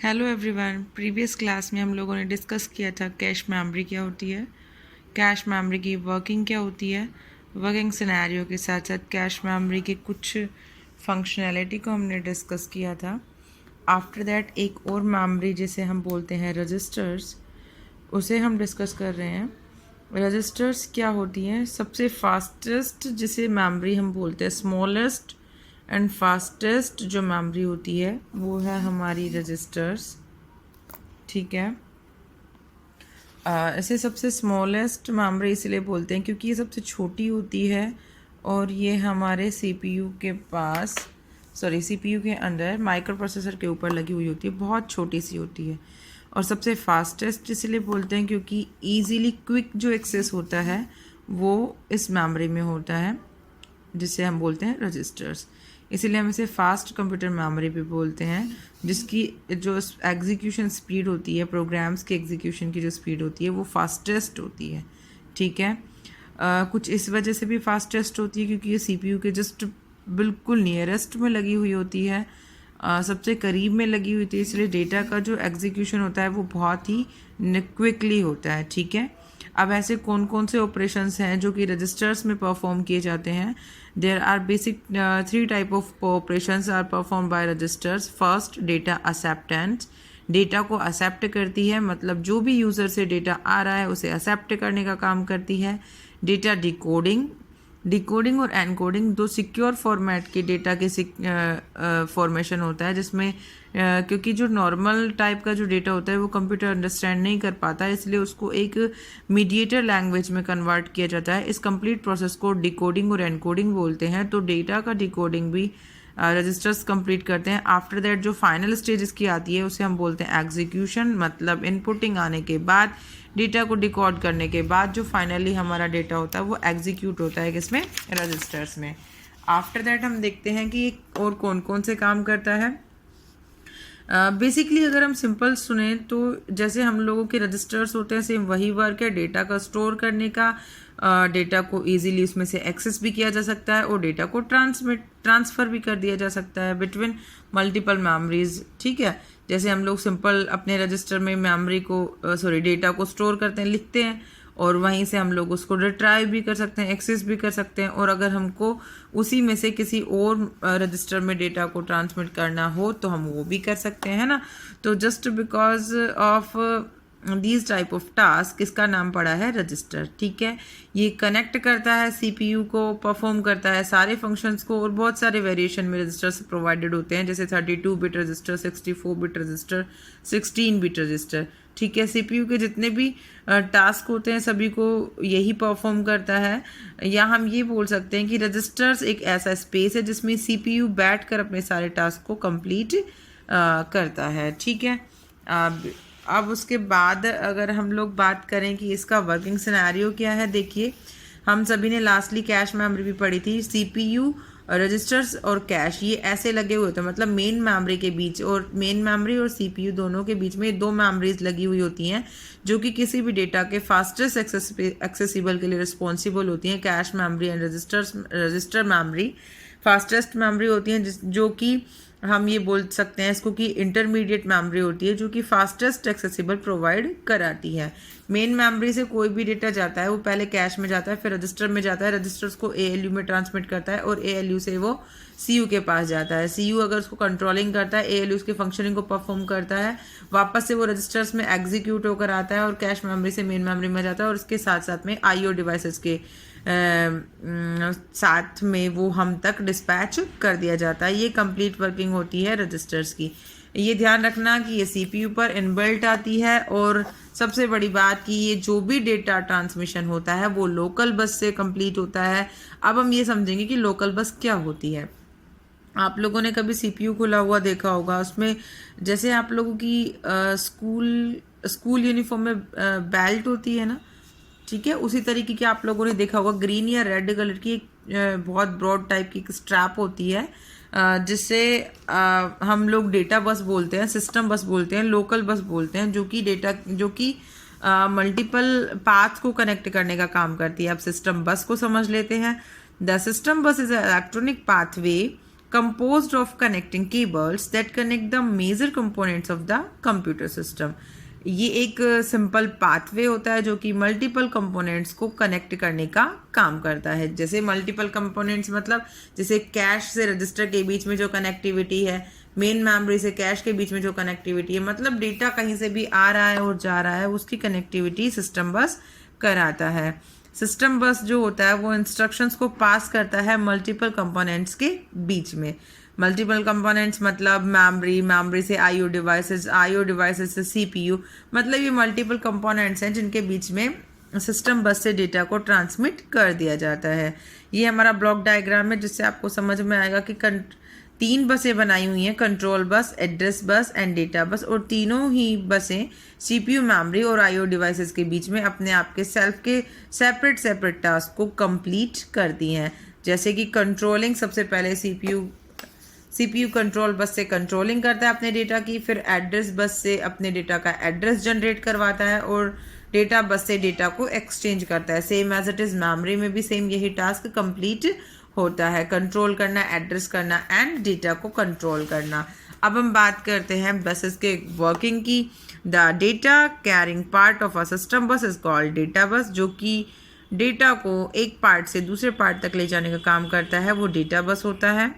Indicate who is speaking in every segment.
Speaker 1: Hello everyone. Previous class में हम लोगों ने डिस्कस किया था कैश मेमोरी क्या होती है, कैश मेमोरी की वर्किंग क्या होती है, वर्किंग सिनेरियो के साथ साथ कैश मेमोरी के कुछ फंक्शनैलिटी को हमने डिस्कस किया था। आफ्टर दैट एक और मेमोरी जिसे हम बोलते हैं रजिस्टर्स, उसे हम डिस्कस कर रहे हैं। रजिस्टर्स क्या होती हैं? सबसे फास्टेस्ट जिसे मेमोरी हम बोलते हैं, स्मॉलेस्ट एंड फास्टेस्ट जो मेमोरी होती है वो है हमारी रजिस्टर्स। ठीक है। इसे सबसे स्मॉलेस्ट मेमोरी इसलिए बोलते हैं क्योंकि ये सबसे छोटी होती है और ये हमारे सीपीयू के पास सीपीयू के अंदर माइक्रो प्रोसेसर के ऊपर लगी हुई होती है, बहुत छोटी सी होती है। और सबसे फास्टेस्ट इसलिए बोलते हैं क्योंकि ईजीली क्विक जो एक्सेस होता है वो इस मेमोरी में होता है, जिसे हम बोलते हैं रजिस्टर्स। इसीलिए हम इसे फास्ट कंप्यूटर मेमोरी भी बोलते हैं, जिसकी जो एग्जीक्यूशन स्पीड होती है, प्रोग्राम्स के एग्जीक्यूशन की जो स्पीड होती है वो फास्टेस्ट होती है। ठीक है। कुछ इस वजह से भी फास्टेस्ट होती है क्योंकि ये सीपीयू के जस्ट बिल्कुल नियरेस्ट में लगी हुई होती है, सबसे करीब में लगी हुई थी, इसलिए डेटा का जो एग्जीक्यूशन होता है वो बहुत ही क्विकली होता है। ठीक है। अब ऐसे कौन कौन से ऑपरेशंस हैं जो कि रजिस्टर्स में परफॉर्म किए जाते हैं? There are basic 3 type of operations are perform by registers. First, data acceptance. Data को एक्सेप्ट करती है, मतलब जो भी यूज़र से डेटा आ रहा है उसे एक्सेप्ट करने का काम करती है। Data decoding. डिकोडिंग और एनकोडिंग दो सिक्योर फॉर्मेट के डेटा के फॉर्मेशन होता है, जिसमें क्योंकि जो नॉर्मल टाइप का जो डेटा होता है वो कंप्यूटर अंडरस्टैंड नहीं कर पाता है, इसलिए उसको एक मीडिएटर लैंग्वेज में कन्वर्ट किया जाता है। इस कंप्लीट प्रोसेस को डिकोडिंग और एनकोडिंग बोलते हैं। तो डेटा का डिकोडिंग भी रजिस्टर्स कंप्लीट करते हैं। आफ्टर दैट जो फाइनल स्टेज इसकी आती है उसे हम बोलते हैं एग्जीक्यूशन, मतलब इनपुटिंग आने के बाद, डेटा को डिकोड करने के बाद जो फाइनली हमारा डेटा होता है वो एग्जीक्यूट होता है किसमें? रजिस्टर्स में। आफ्टर दैट हम देखते हैं कि और कौन कौन से काम करता है। बेसिकली अगर हम सिंपल सुने तो जैसे हम लोगों के रजिस्टर्स होते हैं, सेम वही वर्क है, डेटा का स्टोर करने का। डेटा को इजीली उसमें से एक्सेस भी किया जा सकता है और डेटा को ट्रांसफ़र भी कर दिया जा सकता है बिटवीन मल्टीपल मेमोरीज। ठीक है। जैसे हम लोग सिंपल अपने रजिस्टर में मेमोरी को डेटा को स्टोर करते हैं, लिखते हैं, और वहीं से हम लोग उसको रिट्राइव भी कर सकते हैं, एक्सेस भी कर सकते हैं। और अगर हमको उसी में से किसी और रजिस्टर में डेटा को ट्रांसमिट करना हो तो हम वो भी कर सकते हैं, है ना। तो just because of these type of task इसका नाम पड़ा है रजिस्टर। ठीक है। ये कनेक्ट करता है सीपीयू को, परफॉर्म करता है सारे फंक्शंस को, और बहुत सारे वेरिएशन में रजिस्टर्स प्रोवाइडेड होते हैं, जैसे 32 bit register, 64 bit register, 16 bit register. ठीक है। सीपीयू के जितने भी टास्क होते हैं सभी को यही परफॉर्म करता है। या हम ये बोल सकते हैं कि रजिस्टर्स एक ऐसा स्पेस है जिसमें सीपीयू बैठकर अपने सारे टास्क को कंप्लीट करता है। ठीक है। अब उसके बाद अगर हम लोग बात करें कि इसका वर्किंग सिनेरियो क्या है, देखिए हम सभी ने लास्टली कैश मेमोरी भी पढ़ी थी। सीपीयू, रजिस्टर्स और कैश ये ऐसे लगे हुए होते हैं, मतलब मेन मेमोरी के बीच, और मेन मेमोरी और सीपीयू दोनों के बीच में 2 मेमोरीज लगी हुई होती हैं जो कि किसी भी डेटा के फास्टेस्ट एक्सेसिबल के लिए रिस्पॉन्सिबल होती हैं। Cache memory and register memory fastest memory होती हैं, जो कि हम ये बोल सकते हैं इसको कि इंटरमीडिएट मेमोरी होती है, जो कि फास्टेस्ट एक्सेसिबल प्रोवाइड कराती है। मेन मेमोरी से कोई भी डेटा जाता है वो पहले कैश में जाता है, फिर रजिस्टर में जाता है, रजिस्टर्स को एएलयू में ट्रांसमिट करता है, और एएलयू से वो सीयू के पास जाता है। सीयू अगर उसको कंट्रोलिंग करता है, एएलयू उसके फंक्शनिंग को परफॉर्म करता है, वापस से वो रजिस्टर्स में एग्जीक्यूट होकर आता है और कैश मेमोरी से मेन मेमोरी में जाता है, और उसके साथ साथ में आईओ डिवाइसेस के साथ में वो हम तक डिस्पैच कर दिया जाता है। ये कंप्लीट वर्किंग होती है रजिस्टर्स की। ये ध्यान रखना कि ये सीपीयू पर इनबिल्ट आती है, और सबसे बड़ी बात कि ये जो भी डेटा ट्रांसमिशन होता है वो लोकल बस से कंप्लीट होता है। अब हम ये समझेंगे कि लोकल बस क्या होती है। आप लोगों ने कभी सीपीयू खुला हुआ देखा होगा, उसमें जैसे आप लोगों की स्कूल यूनिफॉर्म में बेल्ट होती है ना, ठीक है, उसी तरीके की आप लोगों ने देखा होगा ग्रीन या रेड कलर की एक बहुत ब्रॉड टाइप की एक स्ट्रैप होती है, जिससे हम लोग डेटा बस बोलते हैं, सिस्टम बस बोलते हैं, लोकल बस बोलते हैं, जो कि मल्टीपल पाथ को कनेक्ट करने का काम करती है। अब सिस्टम बस को समझ लेते हैं। द सिस्टम बस is a electronic pathway composed of connecting cables that connect the major components of the computer system. ये एक सिंपल पाथवे होता है जो कि मल्टीपल कंपोनेंट्स को कनेक्ट करने का काम करता है. जैसे मल्टीपल कंपोनेंट्स मतलब जैसे कैश से रजिस्टर के बीच में जो कनेक्टिविटी है, मेन मेमोरी से कैश के बीच में जो कनेक्टिविटी है, मतलब डेटा कहीं से भी आ रहा है और जा रहा है, उसकी कनेक्टिविटी सिस्टम बस कराता है. सिस्टम बस जो होता है वो इंस्ट्रक्शंस को पास करता है मल्टीपल कंपोनेंट्स के बीच में. मल्टीपल कंपोनेंट्स मतलब मेमोरी से आईओ डिवाइसेस से सीपीयू, मतलब ये मल्टीपल कंपोनेंट्स हैं जिनके बीच में सिस्टम बस से डेटा को ट्रांसमिट कर दिया जाता है. ये हमारा ब्लॉक डायग्राम है जिससे आपको समझ में आएगा कि 3 बसें बनाई हुई हैं, control bus, address bus and data bus, और तीनों ही बसें सीपीयू, मेमोरी और आईओ डिवाइसेस के बीच में अपने आप के सेल्फ के सेपरेट टास्क को कंप्लीट करती हैं. जैसे कि कंट्रोलिंग, सबसे पहले सीपीयू कंट्रोल बस से कंट्रोलिंग करता है अपने डेटा की, फिर एड्रेस बस से अपने डेटा का एड्रेस जनरेट करवाता है और डेटा बस से डेटा को एक्सचेंज करता है. Same as it is memory में भी सेम यही टास्क कंप्लीट होता है, कंट्रोल करना, एड्रेस करना एंड डेटा को कंट्रोल करना. अब हम बात करते हैं बसेस के वर्किंग की. The data carrying part of a system बस इज कॉल्ड डेटा बस, जो कि डेटा को एक पार्ट से दूसरे पार्ट तक ले जाने का काम करता है, वो डेटा बस होता है.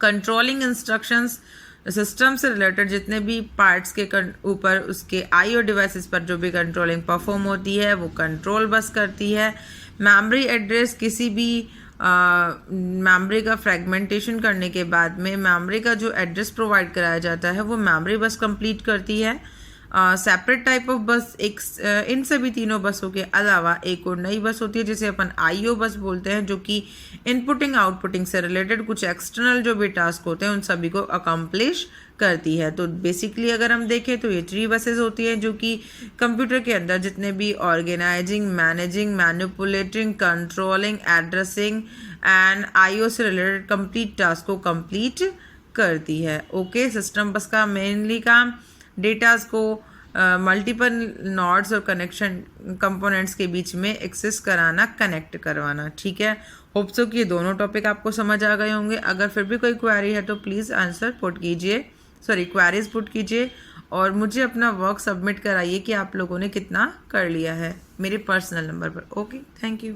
Speaker 1: कंट्रोलिंग इंस्ट्रक्शंस, सिस्टम से रिलेटेड जितने भी पार्ट्स के ऊपर उसके आईओ डिवाइसेस पर जो भी कंट्रोलिंग परफॉर्म होती है वो कंट्रोल बस करती है. मेमोरी एड्रेस, किसी भी मेमोरी का फ्रेगमेंटेशन करने के बाद में मेमोरी का जो एड्रेस प्रोवाइड कराया जाता है वो मेमोरी बस कंप्लीट करती है. सेपरेट टाइप ऑफ बस, एक इन सभी तीनों बसों के अलावा एक और नई बस होती है जिसे अपन आईओ बस बोलते हैं, जो कि इनपुटिंग आउटपुटिंग से रिलेटेड कुछ एक्सटर्नल जो भी टास्क होते हैं उन सभी को अकम्प्लिश करती है. तो बेसिकली अगर हम देखें तो ये 3 बसेस होती हैं जो कि कंप्यूटर के अंदर जितने भी organising, managing, manipulating, controlling, addressing and IO से रिलेटेड कंप्लीट टास्क को कंप्लीट करती है. ओके, सिस्टम बस का मेनली काम डेटाज को मल्टीपल नोड्स और कनेक्शन कंपोनेंट्स के बीच में एक्सेस कराना, कनेक्ट करवाना. ठीक है, होप सो कि ये दोनों टॉपिक आपको समझ आ गए होंगे. अगर फिर भी कोई क्वेरी है तो प्लीज़ क्वेरीज पुट कीजिए और मुझे अपना वर्क सबमिट कराइए कि आप लोगों ने कितना कर लिया है मेरे पर्सनल नंबर पर. Okay, thank you.